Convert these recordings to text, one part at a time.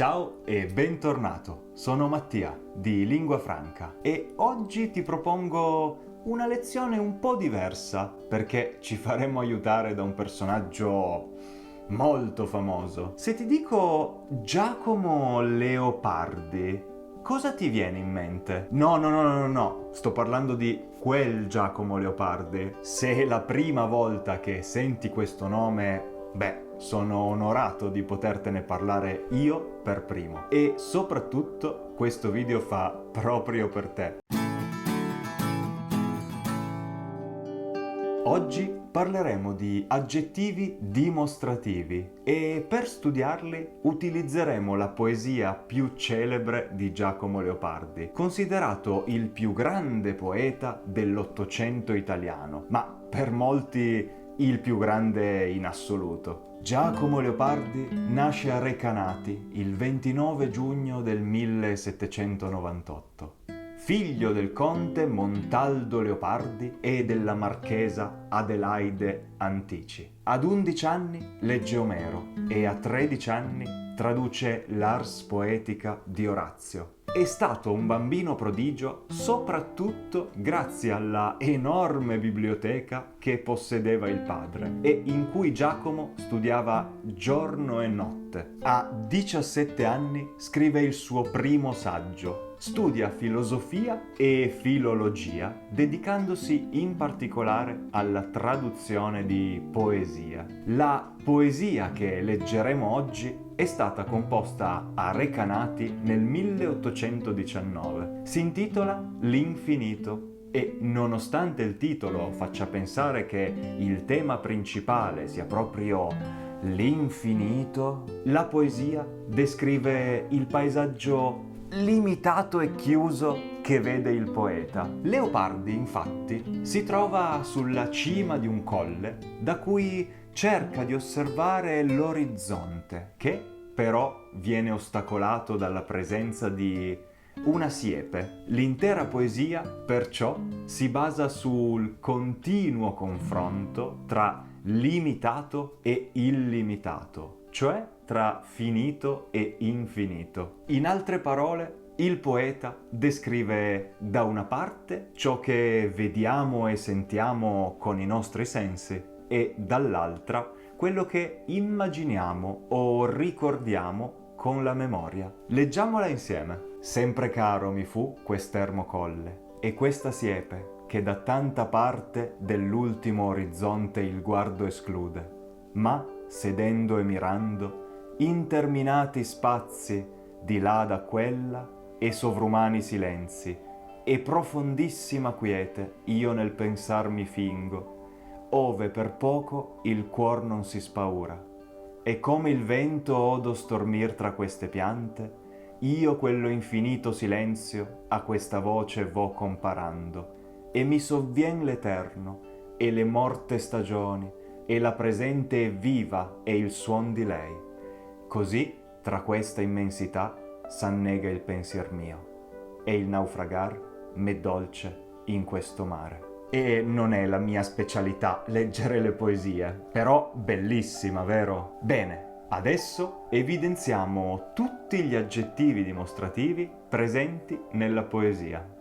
Ciao e bentornato, sono Mattia di Lingua Franca e oggi ti propongo una lezione un po' diversa perché ci faremo aiutare da un personaggio molto famoso. Se ti dico Giacomo Leopardi, cosa ti viene in mente? No, sto parlando di quel Giacomo Leopardi. Se è la prima volta che senti questo nome, sono onorato di potertene parlare io per primo. E soprattutto questo video fa proprio per te. Oggi parleremo di aggettivi dimostrativi e per studiarli utilizzeremo la poesia più celebre di Giacomo Leopardi, considerato il più grande poeta dell'Ottocento italiano, ma per molti il più grande in assoluto. Giacomo Leopardi nasce a Recanati il 29 giugno del 1798. Figlio del conte Montaldo Leopardi e della marchesa Adelaide Antici. Ad 11 anni legge Omero e a 13 anni traduce l'Ars Poetica di Orazio. È stato un bambino prodigio soprattutto grazie alla enorme biblioteca che possedeva il padre e in cui Giacomo studiava giorno e notte. A 17 anni scrive il suo primo saggio. Studia filosofia e filologia, dedicandosi in particolare alla traduzione di poesia. La poesia che leggeremo oggi è stata composta a Recanati nel 1819. Si intitola L'Infinito e nonostante il titolo faccia pensare che il tema principale sia proprio l'infinito, la poesia descrive il paesaggio limitato e chiuso che vede il poeta. Leopardi, infatti, si trova sulla cima di un colle da cui cerca di osservare l'orizzonte, che però viene ostacolato dalla presenza di una siepe. L'intera poesia, perciò, si basa sul continuo confronto tra limitato e illimitato, cioè tra finito e infinito. In altre parole, il poeta descrive da una parte ciò che vediamo e sentiamo con i nostri sensi e dall'altra quello che immaginiamo o ricordiamo con la memoria. Leggiamola insieme. Sempre caro mi fu quest'ermo colle e questa siepe che da tanta parte dell'ultimo orizzonte il guardo esclude, ma sedendo e mirando interminati spazi di là da quella e sovrumani silenzi e profondissima quiete io nel pensar mi fingo, ove per poco il cuor non si spaura, e come il vento odo stormir tra queste piante, io quello infinito silenzio a questa voce vo comparando, e mi sovvien l'eterno, e le morte stagioni, e la presente è viva e il suon di lei. Così, tra questa immensità, s'annega il pensier mio, e il naufragar m'è dolce in questo mare. E non è la mia specialità leggere le poesie, però bellissima, vero? Bene, adesso evidenziamo tutti gli aggettivi dimostrativi presenti nella poesia.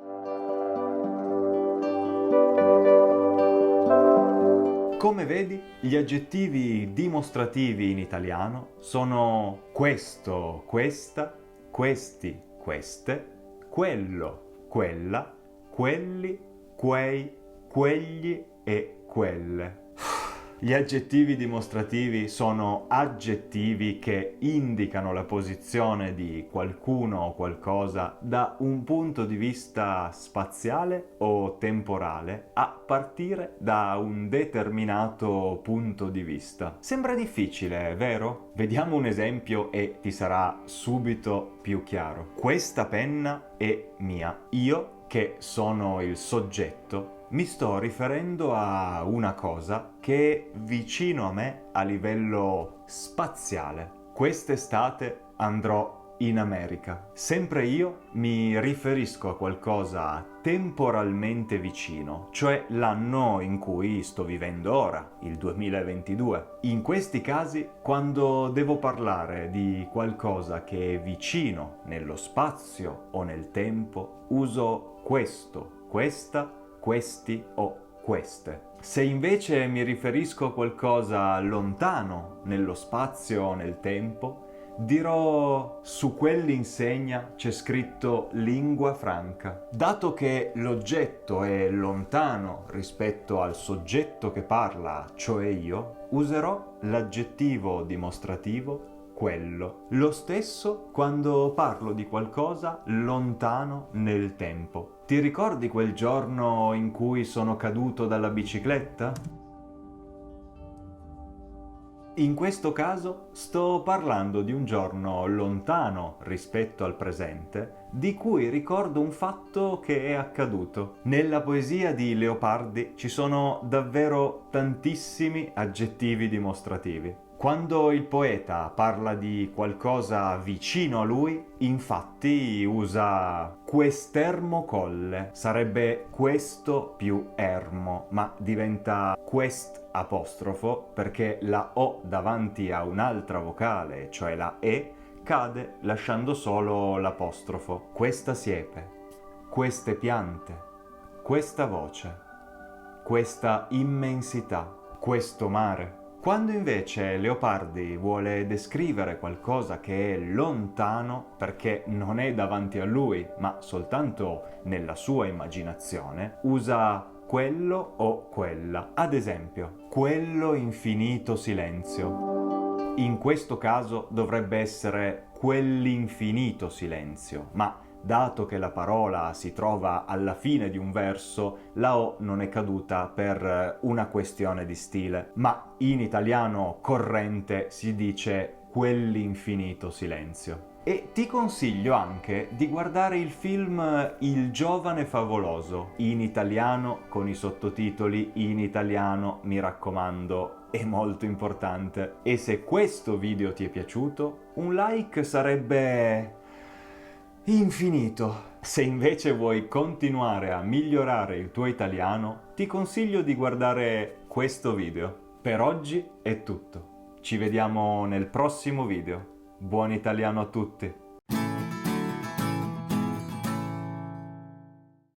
Come vedi, gli aggettivi dimostrativi in italiano sono questo, questa, questi, queste, quello, quella, quelli, quei, quegli e quelle. Gli aggettivi dimostrativi sono aggettivi che indicano la posizione di qualcuno o qualcosa da un punto di vista spaziale o temporale a partire da un determinato punto di vista. Sembra difficile, vero? Vediamo un esempio e ti sarà subito più chiaro. Questa penna è mia. Io, che sono il soggetto, mi sto riferendo a una cosa che è vicino a me a livello spaziale. Quest'estate andrò in America. Sempre io mi riferisco a qualcosa temporalmente vicino, cioè l'anno in cui sto vivendo ora, il 2022. In questi casi, quando devo parlare di qualcosa che è vicino nello spazio o nel tempo, uso questo, questa, questi o queste. Se invece mi riferisco a qualcosa lontano nello spazio o nel tempo, dirò su quell'insegna c'è scritto lingua franca. Dato che l'oggetto è lontano rispetto al soggetto che parla, cioè io, userò l'aggettivo dimostrativo quello. Lo stesso quando parlo di qualcosa lontano nel tempo. Ti ricordi quel giorno in cui sono caduto dalla bicicletta? In questo caso sto parlando di un giorno lontano rispetto al presente, di cui ricordo un fatto che è accaduto. Nella poesia di Leopardi ci sono davvero tantissimi aggettivi dimostrativi. Quando il poeta parla di qualcosa vicino a lui, infatti usa quest'ermo colle. Sarebbe questo più ermo, ma diventa quest apostrofo perché la O davanti a un'altra vocale, cioè la E, cade lasciando solo l'apostrofo. Questa siepe, queste piante, questa voce, questa immensità, questo mare. Quando invece Leopardi vuole descrivere qualcosa che è lontano, perché non è davanti a lui, ma soltanto nella sua immaginazione, usa quello o quella. Ad esempio, quello infinito silenzio. In questo caso dovrebbe essere quell'infinito silenzio, ma dato che la parola si trova alla fine di un verso, la O non è caduta per una questione di stile, ma in italiano corrente si dice quell'infinito silenzio. E ti consiglio anche di guardare il film Il giovane favoloso, in italiano con i sottotitoli in italiano, mi raccomando, è molto importante. E se questo video ti è piaciuto, un like sarebbe infinito. Se invece vuoi continuare a migliorare il tuo italiano, ti consiglio di guardare questo video. Per oggi è tutto. Ci vediamo nel prossimo video. Buon italiano a tutti!